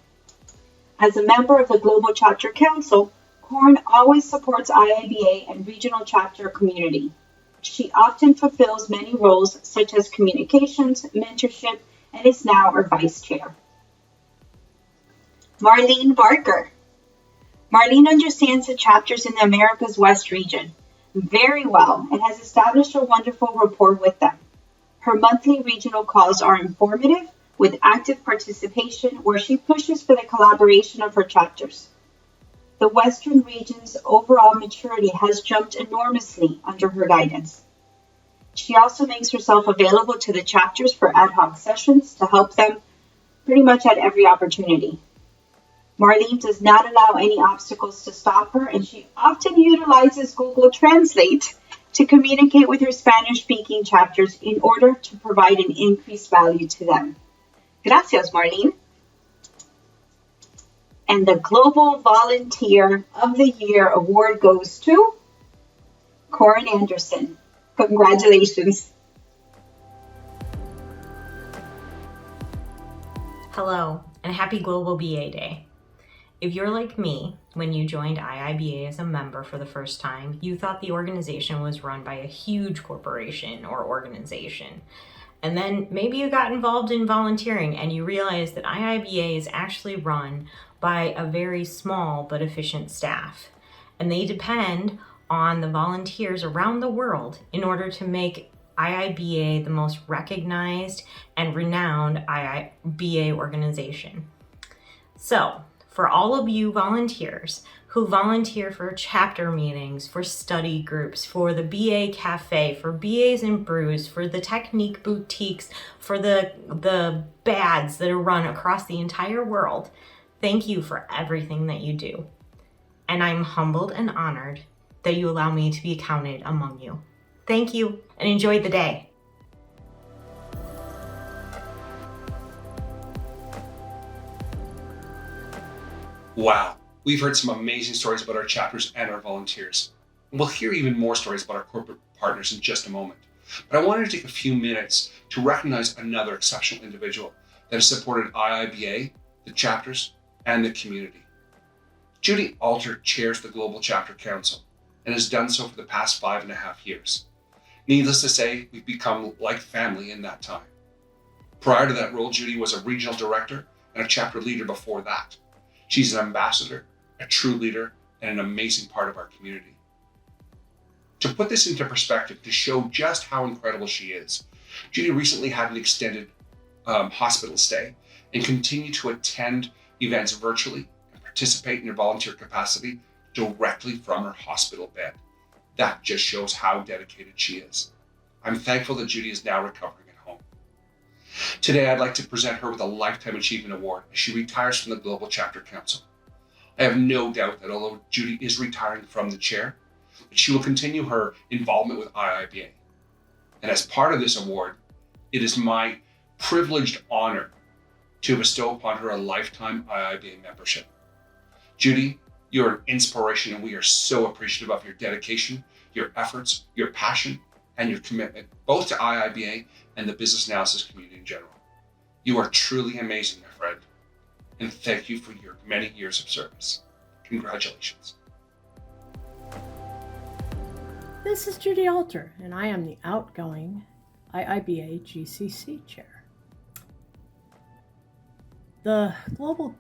As a member of the Global Chapter Council, Corin always supports IIBA and regional chapter community. She often fulfills many roles such as communications, mentorship, and is now our vice chair. Marlene Barker. Marlene understands the chapters in the Americas West region very well and has established a wonderful rapport with them. Her monthly regional calls are informative with active participation where she pushes for the collaboration of her chapters. The Western region's overall maturity has jumped enormously under her guidance. She also makes herself available to the chapters for ad hoc sessions to help them pretty much at every opportunity. Marlene does not allow any obstacles to stop her, and she often utilizes Google Translate to communicate with her Spanish-speaking chapters in order to provide an increased value to them. Gracias, Marlene. And the Global Volunteer of the Year award goes to Corin Anderson. Congratulations. Hello, and happy Global BA Day. If you're like me, when you joined IIBA as a member for the first time, you thought the organization was run by a huge corporation or organization. And then maybe you got involved in volunteering and you realized that IIBA is actually run by a very small but efficient staff. And they depend on the volunteers around the world in order to make IIBA the most recognized and renowned IIBA organization. So, for all of you volunteers who volunteer for chapter meetings, for study groups, for the BA Cafe, for BAs and Brews, for the Technique boutiques, for the BADs that are run across the entire world, thank you for everything that you do. And I'm humbled and honored that you allow me to be counted among you. Thank you, and enjoy the day. Wow, we've heard some amazing stories about our chapters and our volunteers. And we'll hear even more stories about our corporate partners in just a moment. But I wanted to take a few minutes to recognize another exceptional individual that has supported IIBA, the chapters, and the community. Judy Alter chairs the Global Chapter Council and has done so for the past 5.5 years. Needless to say, we've become like family in that time. Prior to that role, Judy was a regional director and a chapter leader before that. She's an ambassador, a true leader, and an amazing part of our community. To put this into perspective, to show just how incredible she is, Judy recently had an extended hospital stay and continued to attend events virtually and participate in her volunteer capacity directly from her hospital bed. That just shows how dedicated she is. I'm thankful that Judy is now recovering at home. Today, I'd like to present her with a Lifetime Achievement Award as she retires from the Global Chapter Council. I have no doubt that although Judy is retiring from the chair, she will continue her involvement with IIBA. And as part of this award, it is my privileged honor to bestow upon her a lifetime IIBA membership. Judy, you're an inspiration, and we are so appreciative of your dedication, your efforts, your passion, and your commitment, both to IIBA and the business analysis community in general. You are truly amazing, my friend, and thank you for your many years of service. Congratulations. This is Judy Alter, and I am the outgoing IIBA GCC chair. The Global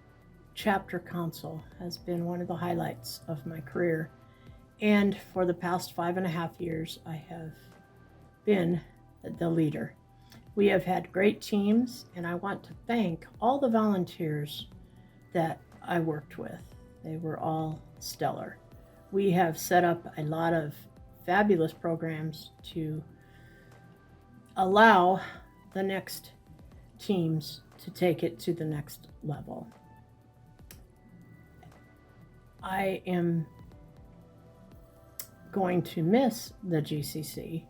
Chapter Council has been one of the highlights of my career, and for the past 5.5 years, I have been the leader. We have had great teams, and I want to thank all the volunteers that I worked with. They were all stellar. We have set up a lot of fabulous programs to allow the next teams to take it to the next level. I am going to miss the GCC,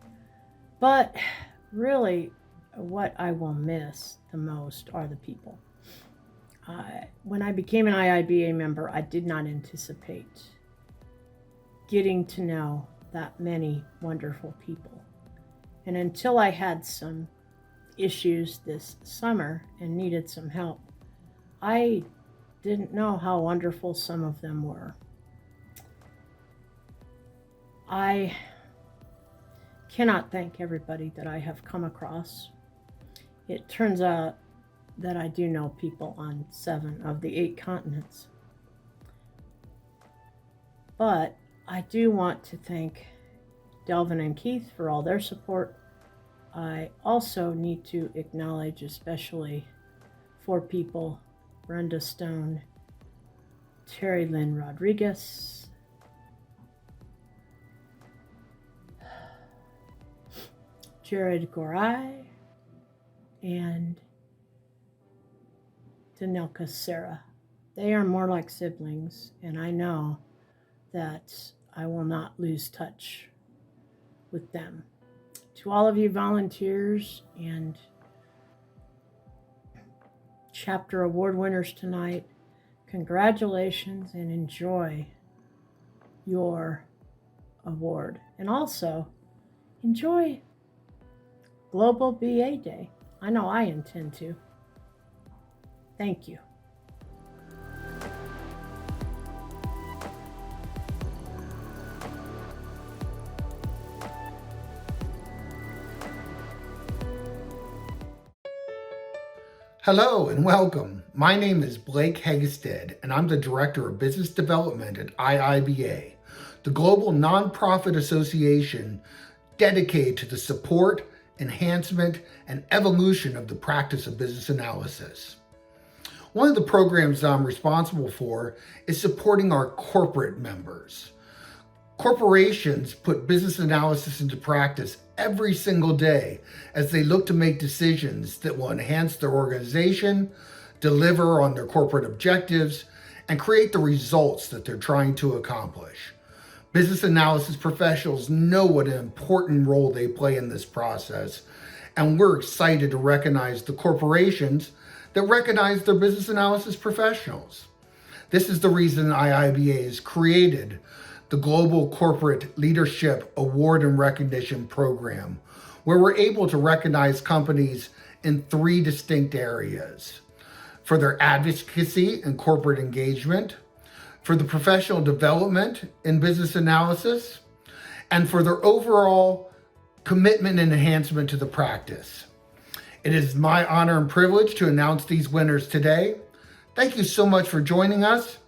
but really what I will miss the most are the people. When I became an IIBA member, I did not anticipate getting to know that many wonderful people. And until I had some issues this summer and needed some help, I didn't know how wonderful some of them were. I cannot thank everybody that I have come across. It turns out that I do know people on 7 of the 8 continents. But I do want to thank Delvin and Keith for all their support. I also need to acknowledge especially 4 people: Brenda Stone, Terry Lynn Rodriguez, Jared Gorai, and Danilka Sarah. They are more like siblings, and I know that I will not lose touch with them. To all of you volunteers and chapter award winners tonight, congratulations and enjoy your award. And also enjoy Global BA Day. I know I intend to. Thank you. Hello and welcome. My name is Blake Hegestead, and I'm the Director of Business Development at IIBA, the global nonprofit association dedicated to the support, enhancement, and evolution of the practice of business analysis. One of the programs that I'm responsible for is supporting our corporate members. Corporations put business analysis into practice every single day as they look to make decisions that will enhance their organization, deliver on their corporate objectives, and create the results that they're trying to accomplish. Business analysis professionals know what an important role they play in this process, and we're excited to recognize the corporations that recognize their business analysis professionals. This is the reason IIBA has created the Global Corporate Leadership Award and Recognition Program, where we're able to recognize companies in 3 distinct areas: for their advocacy and corporate engagement, for the professional development in business analysis, and for their overall commitment and enhancement to the practice. It is my honor and privilege to announce these winners today. Thank you so much for joining us,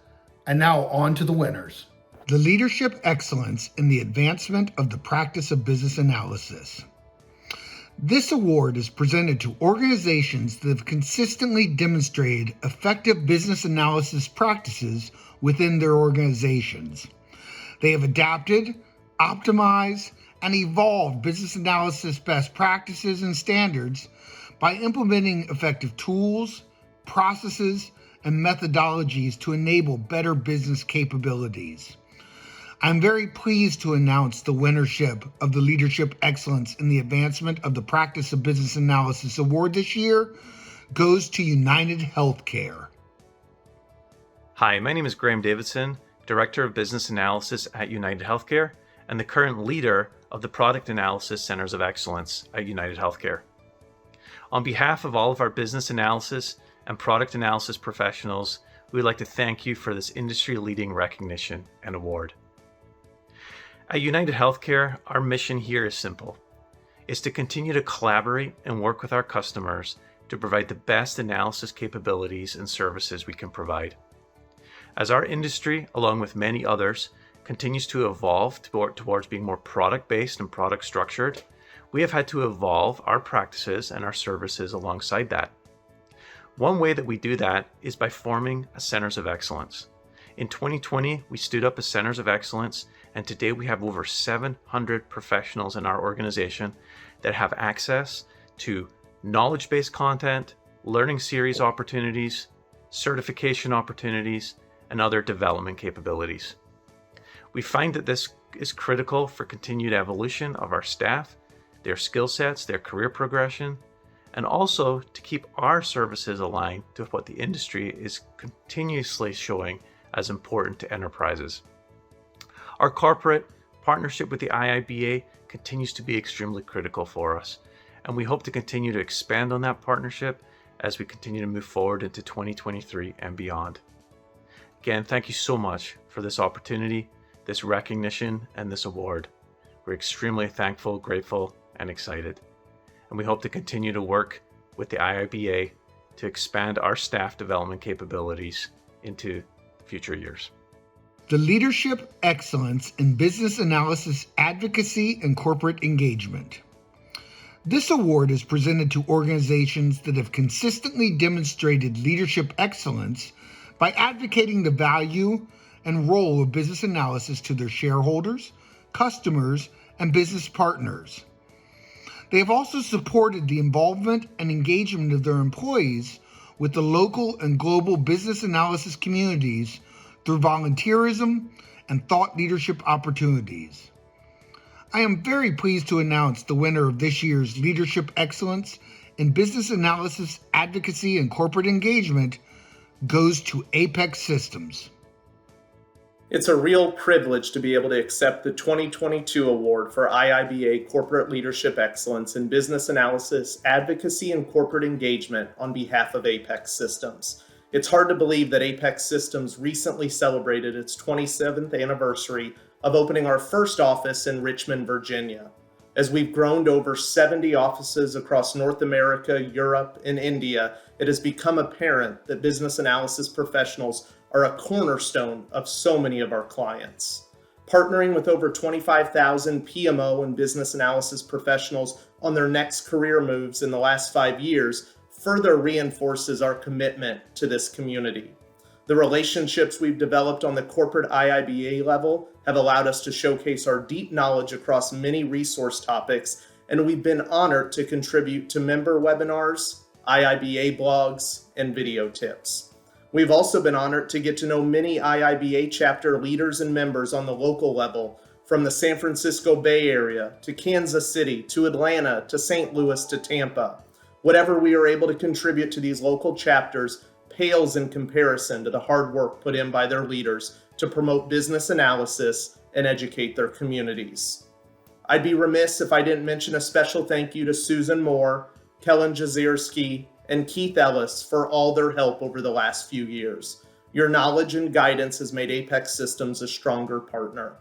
and now on to the winners. The Leadership Excellence in the Advancement of the Practice of Business Analysis. This award is presented to organizations that have consistently demonstrated effective business analysis practices within their organizations. They have adapted, optimized, and evolved business analysis best practices and standards by implementing effective tools, processes, and methodologies to enable better business capabilities. I'm very pleased to announce the winnership of the Leadership Excellence in the Advancement of the Practice of Business Analysis Award this year goes to United Healthcare. Hi, my name is Graham Davidson, Director of Business Analysis at United Healthcare and the current leader of the Product Analysis Centers of Excellence at United Healthcare. On behalf of all of our business analysis and product analysis professionals, we would like to thank you for this industry-leading recognition and award. At United Healthcare, our mission here is simple. It's to continue to collaborate and work with our customers to provide the best analysis capabilities and services we can provide. As our industry, along with many others, continues to evolve towards being more product-based and product-structured, we have had to evolve our practices and our services alongside that. One way that we do that is by forming a Centers of Excellence. In 2020, we stood up a Centers of Excellence, and today we have over 700 professionals in our organization that have access to knowledge-based content, learning series opportunities, certification opportunities, and other development capabilities. We find that this is critical for continued evolution of our staff, their skill sets, their career progression, and also to keep our services aligned to what the industry is continuously showing as important to enterprises. Our corporate partnership with the IIBA continues to be extremely critical for us, and we hope to continue to expand on that partnership as we continue to move forward into 2023 and beyond. Again, thank you so much for this opportunity, this recognition, and this award. We're extremely thankful, grateful, and excited. And we hope to continue to work with the IIBA to expand our staff development capabilities into future years. The Leadership Excellence in Business Analysis Advocacy and Corporate Engagement. This award is presented to organizations that have consistently demonstrated leadership excellence by advocating the value and role of business analysis to their shareholders, customers, and business partners. They have also supported the involvement and engagement of their employees with the local and global business analysis communities through volunteerism and thought leadership opportunities. I am very pleased to announce the winner of this year's Leadership Excellence in Business Analysis, Advocacy, and Corporate Engagement goes to Apex Systems. It's a real privilege to be able to accept the 2022 award for IIBA Corporate Leadership Excellence in Business Analysis, Advocacy, and Corporate Engagement on behalf of Apex Systems. It's hard to believe that Apex Systems recently celebrated its 27th anniversary of opening our first office in Richmond, Virginia. As we've grown to over 70 offices across North America, Europe, and India, it has become apparent that business analysis professionals are a cornerstone of so many of our clients. Partnering with over 25,000 PMO and business analysis professionals on their next career moves in the last 5 years further reinforces our commitment to this community. The relationships we've developed on the corporate IIBA level have allowed us to showcase our deep knowledge across many resource topics, and we've been honored to contribute to member webinars, IIBA blogs, and video tips. We've also been honored to get to know many IIBA chapter leaders and members on the local level, from the San Francisco Bay Area to Kansas City to Atlanta to St. Louis to Tampa. Whatever we are able to contribute to these local chapters pales in comparison to the hard work put in by their leaders to promote business analysis and educate their communities. I'd be remiss if I didn't mention a special thank you to Susan Moore, Kellen Jazierski, and Keith Ellis for all their help over the last few years. Your knowledge and guidance has made Apex Systems a stronger partner.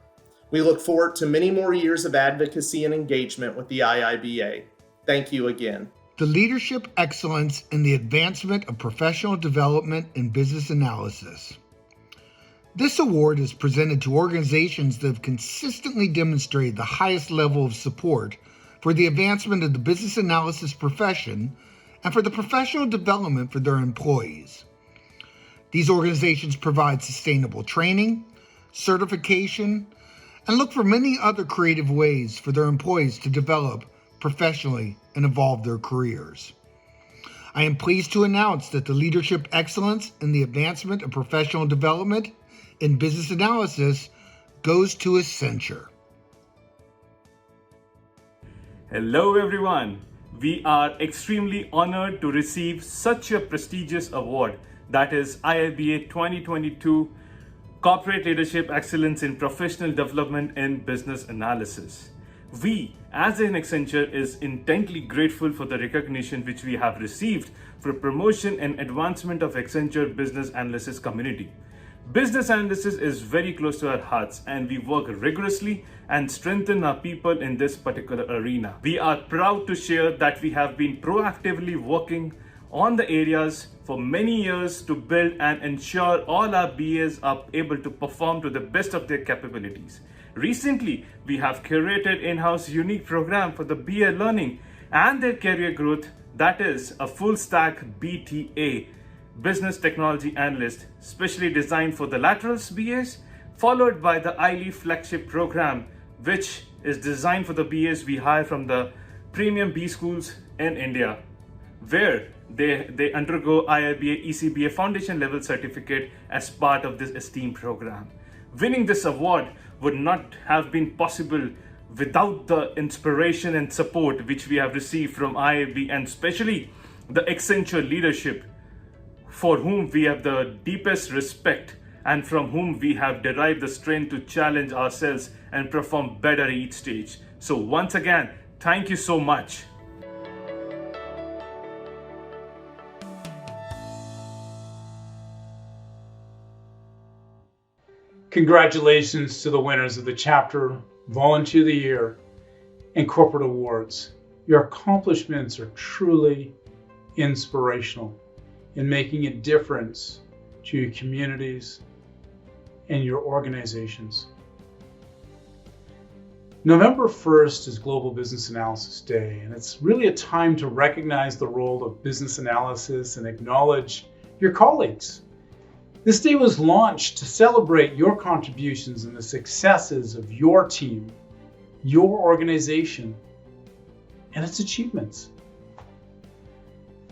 We look forward to many more years of advocacy and engagement with the IIBA. Thank you again. The Leadership Excellence in the Advancement of Professional Development in Business Analysis. This award is presented to organizations that have consistently demonstrated the highest level of support for the advancement of the business analysis profession and for the professional development for their employees. These organizations provide sustainable training, certification, and look for many other creative ways for their employees to develop professionally and evolve their careers. I am pleased to announce that the Leadership Excellence in the Advancement of Professional Development in Business Analysis goes to Accenture. Hello everyone. We are extremely honored to receive such a prestigious award, that is IIBA 2022 Corporate Leadership Excellence in Professional Development and Business Analysis. We, as an Accenture, is intensely grateful for the recognition which we have received for promotion and advancement of Accenture business analysis community. Business analysis is very close to our hearts, and we work rigorously and strengthen our people in this particular arena. We are proud to share that we have been proactively working on the areas for many years to build and ensure all our BAs are able to perform to the best of their capabilities. Recently, we have curated in-house unique program for the BA learning and their career growth, that is a full stack BTA, Business Technology Analyst, specially designed for the laterals BAs, followed by the ILE flagship program, which is designed for the BAs we hire from the premium B schools in India, where they undergo IIBA ECBA foundation level certificate as part of this esteemed program. Winning this award would not have been possible without the inspiration and support which we have received from IIB, and especially the Accenture leadership, for whom we have the deepest respect and from whom we have derived the strength to challenge ourselves and perform better each stage. So once again, thank you so much. Congratulations to the winners of the Chapter Volunteer of the Year and Corporate Awards. Your accomplishments are truly inspirational in making a difference to your communities and your organizations. November 1st is Global Business Analysis Day, and it's really a time to recognize the role of business analysis and acknowledge your colleagues. This day was launched to celebrate your contributions and the successes of your team, your organization, and its achievements.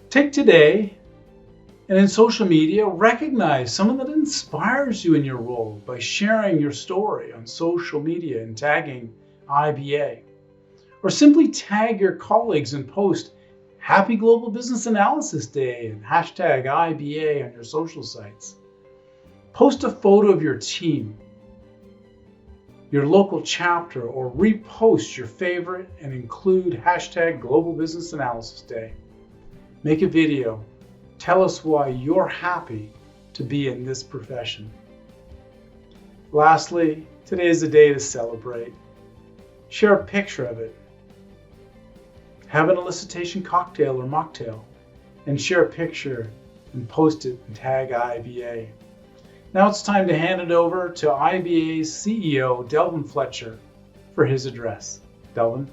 Take today and in social media, recognize someone that inspires you in your role by sharing your story on social media and tagging IIBA. Or simply tag your colleagues and post Happy Global Business Analysis Day and hashtag IIBA on your social sites. Post a photo of your team, your local chapter, or repost your favorite and include hashtag Global Business Analysis Day. Make a video. Tell us why you're happy to be in this profession. Lastly, today is the day to celebrate. Share a picture of it. Have an elicitation cocktail or mocktail and share a picture and post it and tag IIBA. Now it's time to hand it over to IIBA's CEO, Delvin Fletcher, for his address. Delvin.